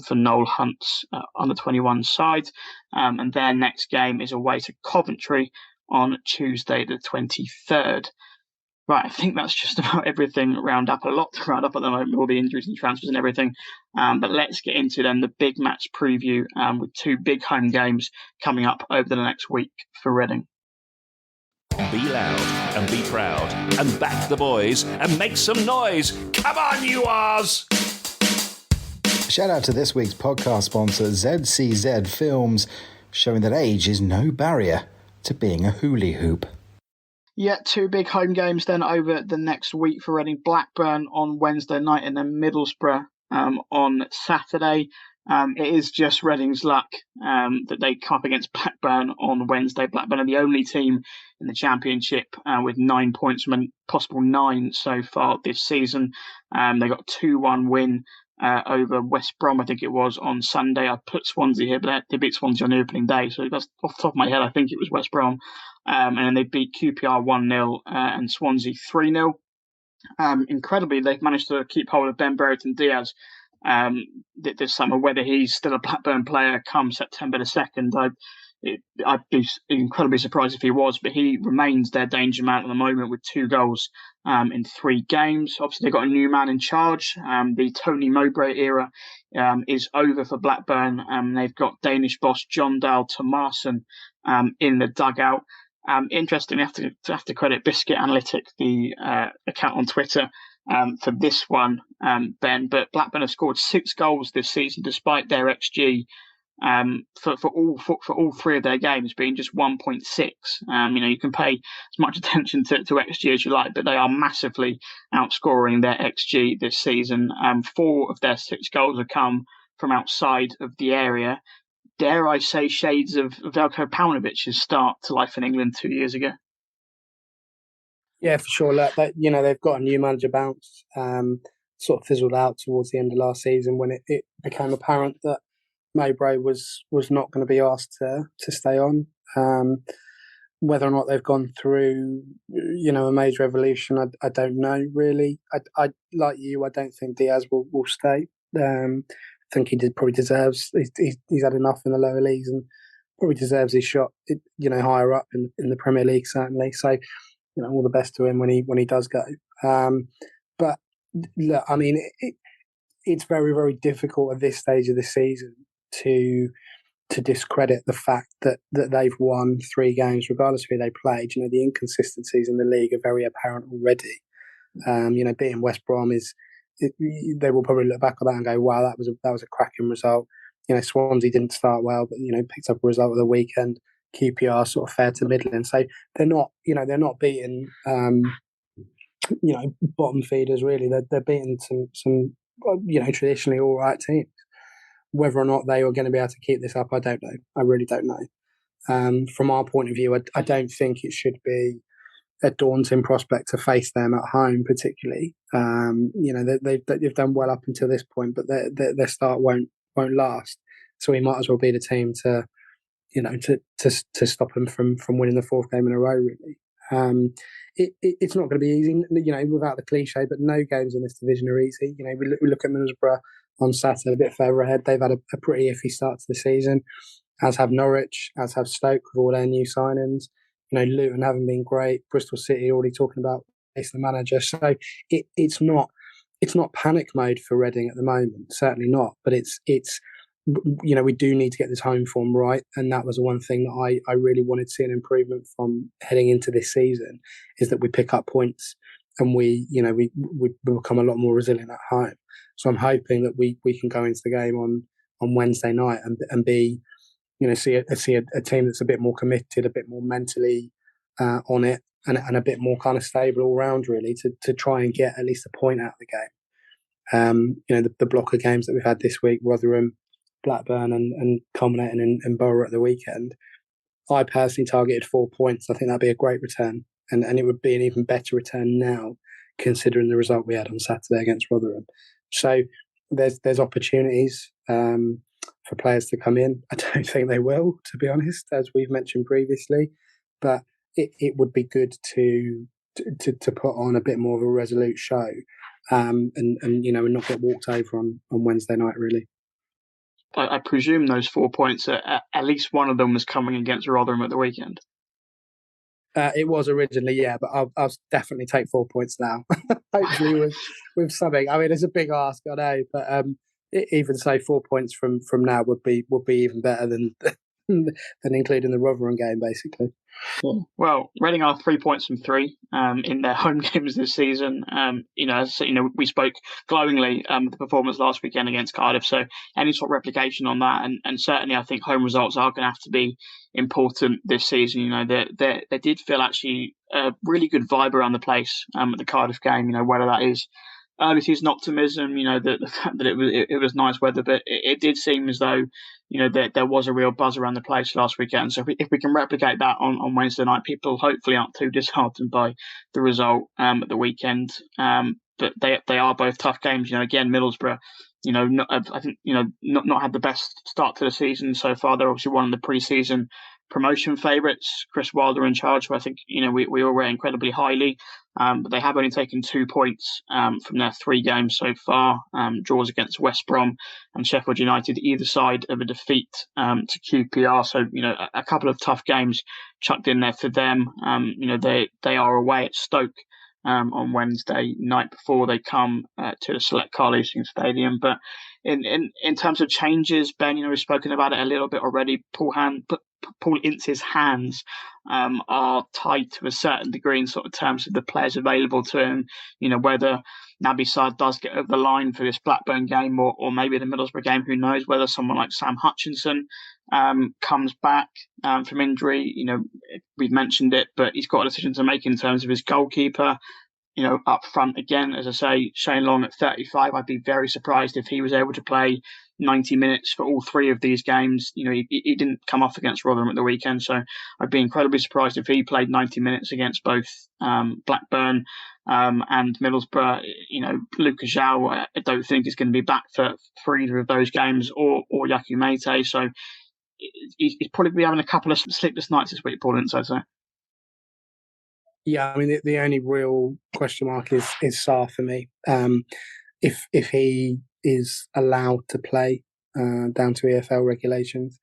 for Noel Hunt's under-21 side. And their next game is away to Coventry on Tuesday the 23rd. Right, I think that's just about everything round up. A lot to round up at the moment with all the injuries and transfers and everything. But let's get into then the big match preview with 2 big home games coming up over the next week for Reading. Be loud and be proud and back the boys and make some noise. Come on, you R's! Shout out to this week's podcast sponsor, ZCZ Films, showing that age is no barrier to being a hula hoop. Yeah, 2 big home games then over the next week for Reading. Blackburn on Wednesday night and then Middlesbrough on Saturday. It is just Reading's luck that they come up against Blackburn on Wednesday. Blackburn are the only team in the Championship with 9 points from a possible 9 so far this season. They got a 2-1 win over West Brom, I think it was, on Sunday. I put Swansea here, but they beat Swansea on the opening day. So that's off the top of my head, I think it was West Brom. And then they beat QPR 1-0 and Swansea 3-0. Incredibly, they've managed to keep hold of Ben Brereton-Diaz this summer. Whether he's still a Blackburn player come September the 2nd, I'd be incredibly surprised if he was, but he remains their danger man at the moment with 2 goals in 3 games. Obviously, they've got a new man in charge. The Tony Mowbray era is over for Blackburn. They've got Danish boss John Dahl Tomarsson in the dugout. Interestingly, I have to credit Biscuit Analytic, the account on Twitter, for this one, Ben. But Blackburn have scored 6 goals this season, despite their XG for all 3 of their games being just 1.6. You can pay as much attention to XG as you like, but they are massively outscoring their XG this season. 4 of their 6 goals have come from outside of the area. Dare I say, shades of Veljko Paunovic's start to life in England 2 years ago. Yeah, for sure. Look, they've got a new manager bounce. Sort of fizzled out towards the end of last season when it became apparent that Mowbray was not going to be asked to stay on. Whether or not they've gone through, a major evolution, I don't know really. I like you. I don't think Diaz will stay. I think he probably deserves. He's had enough in the lower leagues and probably deserves his shot. Higher up in the Premier League certainly. So, all the best to him when he does go. But look, I mean, it's very, very difficult at this stage of the season to discredit the fact that they've won 3 games, regardless of who they played. The inconsistencies in the league are very apparent already. Beating West Brom they will probably look back on that and go, "Wow, that was a cracking result." Swansea didn't start well, but picked up a result of the weekend. QPR sort of fair to middling, so they're not beating bottom feeders really. They're beating some traditionally all right teams. Whether or not they are going to be able to keep this up, I don't know. I really don't know. From our point of view, I don't think it should be a daunting prospect to face them at home, particularly. They've done well up until this point, but their start won't last. So we might as well be the team to stop them from winning the 4th game in a row, really. It's not going to be easy, without the cliche, but no games in this division are easy. We look at Middlesbrough on Saturday, a bit further ahead. They've had a pretty iffy start to the season, as have Norwich, as have Stoke with all their new signings. Luton haven't been great. Bristol City already talking about the manager. So it's not panic mode for Reading at the moment, certainly not. But it's we do need to get this home form right, and that was the one thing that I really wanted to see an improvement from heading into this season, is that we pick up points and we become a lot more resilient at home. So I'm hoping that we can go into the game on Wednesday night and be, see a team that's a bit more committed, a bit more mentally on it, and a bit more kind of stable all round, really, to try and get at least a point out of the game. The block of games that we've had this week, Rotherham, Blackburn, and culminating in Borough at the weekend, I personally targeted 4 points. I think that'd be a great return, and it would be an even better return now, considering the result we had on Saturday against Rotherham. So there's opportunities for players to come in. I don't think they will, to be honest, as we've mentioned previously, but it would be good to put on a bit more of a resolute show, and not get walked over on Wednesday night, really. I presume those 4 points, at least one of them was coming against Rotherham at the weekend. It was originally, yeah, but I'll definitely take 4 points now. Hopefully with something. I mean, it's a big ask, I know, but even so, 4 points from now would be even better than including the Rotherham game, basically. Well, Reading are 3 points from 3 in their home games this season. We spoke glowingly the performance last weekend against Cardiff, so any sort of replication on that, and certainly I think home results are going to have to be important this season. They did feel actually a really good vibe around the place at the Cardiff game. Whether that is early season optimism, the fact that it was nice weather, but it did seem as though there was a real buzz around the place last weekend. So if we can replicate that on Wednesday night, people hopefully aren't too disheartened by the result at the weekend. But they are both tough games. Again, Middlesbrough, not had the best start to the season so far. They're obviously one of the pre-season promotion favourites. Chris Wilder in charge, who I think we all rate incredibly highly. But they have only taken 2 points from their 3 games so far. Draws against West Brom and Sheffield United, either side of a defeat to QPR. So a couple of tough games chucked in there for them. They are away at Stoke on Wednesday night before they come to the Select Car Leasing Stadium. But in terms of changes, Ben, we've spoken about it a little bit already. Paul Ince's hands are tied to a certain degree in sort of terms of the players available to him. Whether Naby Saad does get over the line for this Blackburn game or maybe the Middlesbrough game, who knows, whether someone like Sam Hutchinson comes back from injury. We've mentioned it, but he's got a decision to make in terms of his goalkeeper. Up front again, as I say, Shane Long at 35. I'd be very surprised if he was able to play 90 minutes for all 3 of these games. He didn't come off against Rotherham at the weekend, so I'd be incredibly surprised if he played 90 minutes against both Blackburn and Middlesbrough. Lucas Zhao, I don't think is going to be back for either of those games, or Yaku Mate. So he's probably be having a couple of sleepless nights this week, Paul Ince, I'd say. Yeah, I mean, the only real question mark is Sarr for me. If he is allowed to play down to EFL regulations,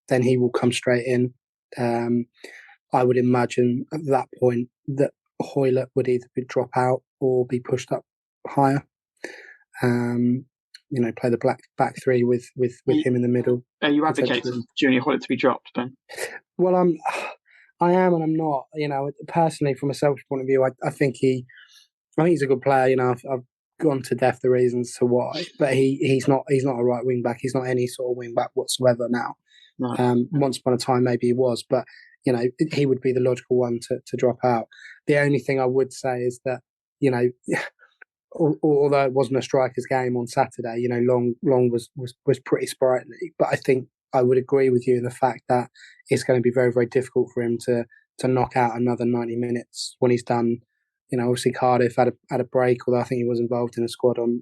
then he will come straight in. I would imagine at that point that Hoylett would either be drop out or be pushed up higher. Play the back 3 with him in the middle. Are you advocating Junior Hoylett to be dropped, Ben? Well, I am and I'm not. Personally, from a selfish point of view, I think he's a good player. I've gone to death the reasons to why, but he's not a right wing back. He's not any sort of wing back whatsoever now. Right. Once upon a time, maybe he was, but he would be the logical one to drop out. The only thing I would say is that although it wasn't a striker's game on Saturday, Long was pretty sprightly, but I think I would agree with you in the fact that it's going to be very, very difficult for him to knock out another 90 minutes when he's done. Obviously Cardiff had a break, although I think he was involved in a squad on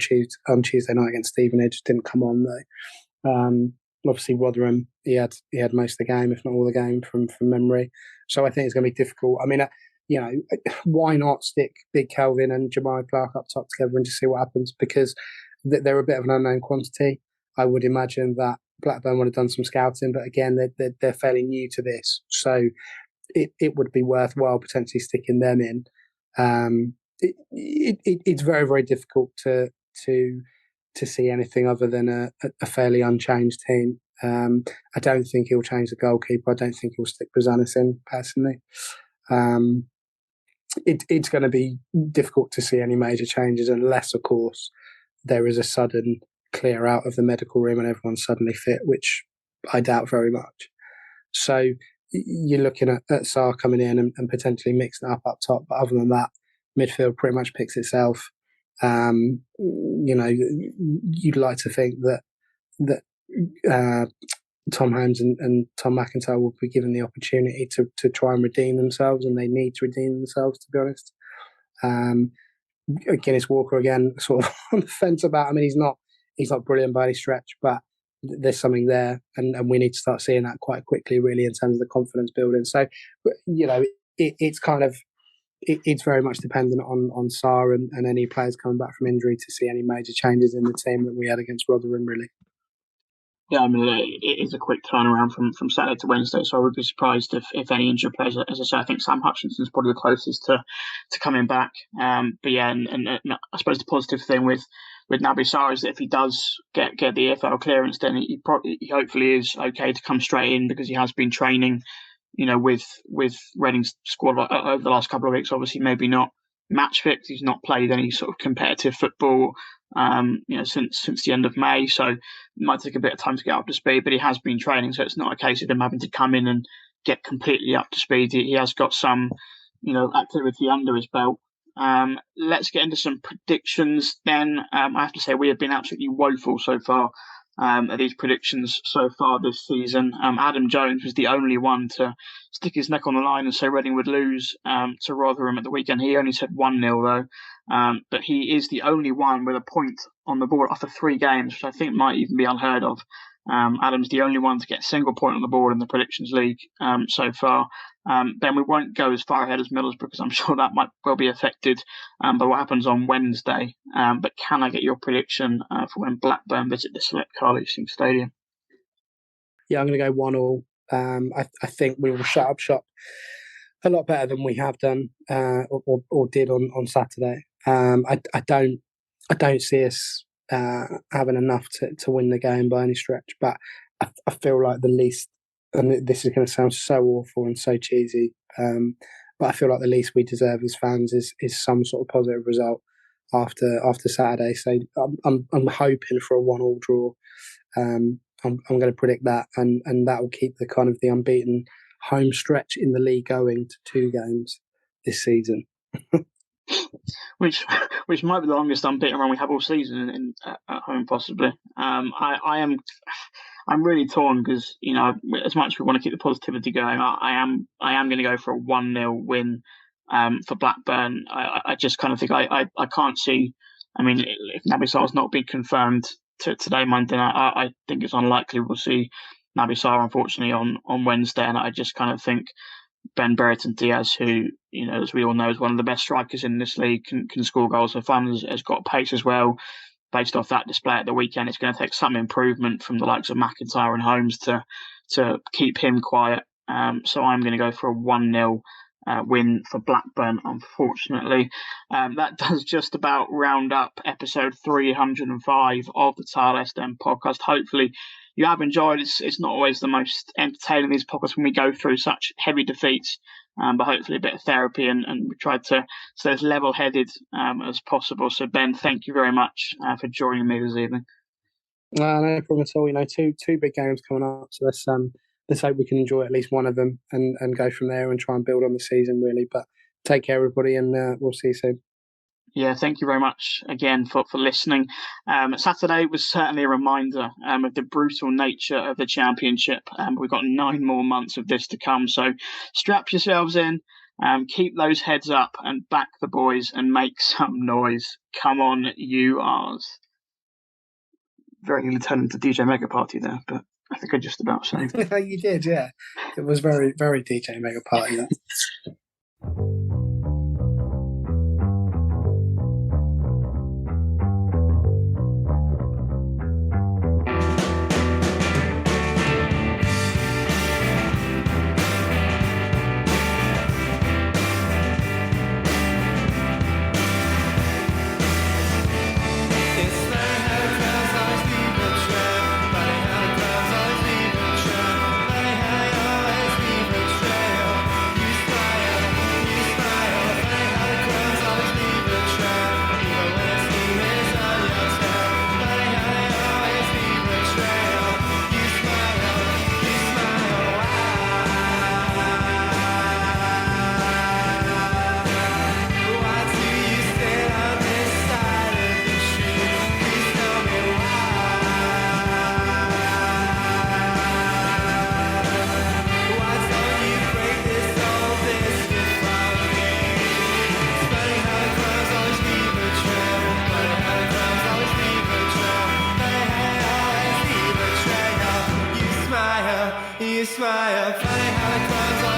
Tuesday night against Stevenage. Didn't come on though. Obviously, Rotherham, he had most of the game, if not all the game, from memory. So I think it's going to be difficult. I mean, why not stick Big Kelvin and Jemiah Clark up top together and just see what happens? Because they're a bit of an unknown quantity. I would imagine that Blackburn would have done some scouting, but again, they're fairly new to this, so it would be worthwhile potentially sticking them in. It's very, very difficult to see anything other than a fairly unchanged team. I don't think he'll change the goalkeeper. I don't think he'll stick Brazanis in personally. It's going to be difficult to see any major changes unless, of course, there is a sudden clear out of the medical room and everyone's suddenly fit, which I doubt very much. So you're looking at Sarr coming in and potentially mixing it up top. But other than that, midfield pretty much picks itself. You'd like to think that Tom Holmes and Tom McIntyre will be given the opportunity to try and redeem themselves, and they need to redeem themselves, to be honest. Guinness Walker again, sort of on the fence about. I mean, he's not brilliant by any stretch, but there's something there, and we need to start seeing that quite quickly, really, in terms of the confidence building. So, it's kind of it's very much dependent on Sarr and any players coming back from injury to see any major changes in the team that we had against Rotherham, really. Yeah, I mean, it is a quick turnaround from Saturday to Wednesday, so I would be surprised if any injured players. As I say, I think Sam Hutchinson's probably the closest to coming back. But yeah, and I suppose the positive thing with Naby Sarr is that if he does get the EFL clearance, then he hopefully is okay to come straight in, because he has been training, with Reading's squad over the last couple of weeks. Obviously, maybe not match fit. He's not played any sort of competitive football, since the end of May. So it might take a bit of time to get up to speed, but he has been training. So it's not a case of him having to come in and get completely up to speed. He has got some, activity under his belt. Let's get into some predictions then. I have to say we have been absolutely woeful so far at these predictions so far this season. Adam Jones was the only one to stick his neck on the line and say Reading would lose to Rotherham at the weekend. He only said 1-0 though, but he is the only one with a point on the board after 3 games, which I think might even be unheard of. Adam's the only one to get a single point on the board in the Predictions League so far. Ben, we won't go as far ahead as Middlesbrough, because I'm sure that might well be affected by what happens on Wednesday. But can I get your prediction for when Blackburn visit the Select Car Leasing Stadium? Yeah, I'm going to go 1-1. I think we will shut up shop a lot better than we have done or did on Saturday. I don't see us having enough to win the game by any stretch, but I feel like the least, and this is going to sound so awful and so cheesy, but I feel like the least we deserve as fans is some sort of positive result after Saturday. So I'm hoping for a 1-1 draw. I'm going to predict that, and that will keep the kind of the unbeaten home stretch in the league going to 2 games this season. Which might be the longest unbeaten run we have all season at home, possibly. I'm really torn, because as much as we want to keep the positivity going, I am going to go for a 1-0 win for Blackburn. I just kind of think I can't see. I mean, if Naby Sarr's not been confirmed today, Monday night, I think it's unlikely we'll see Naby Sarr, unfortunately, on Wednesday, and I just kind of think Ben Brereton-Diaz, who, as we all know, is one of the best strikers in this league, can score goals for fun, has got pace as well. Based off that display at the weekend, it's going to take some improvement from the likes of McIntyre and Holmes to keep him quiet. So I'm going to go for a 1-0 win for Blackburn, unfortunately. That does just about round up episode 305 of the Tilehurst End Podcast. Hopefully you have enjoyed. It's not always the most entertaining, these podcasts, when we go through such heavy defeats, but hopefully a bit of therapy, and we tried to stay as level-headed as possible. So Ben, thank you very much for joining me this evening. No problem at all. Two big games coming up, so let's hope we can enjoy at least one of them and go from there and try and build on the season, really. But take care, everybody, and we'll see you soon. Yeah, thank you very much again for listening. Saturday was certainly a reminder of the brutal nature of the Championship. We've got 9 more months of this to come, so strap yourselves in, keep those heads up, and back the boys and make some noise. Come on, you R's. Very going to turn into DJ Mega Party there, but I think I just about say. You did, yeah. It was very, very DJ Mega Party, that. You smile, funny how it comes on.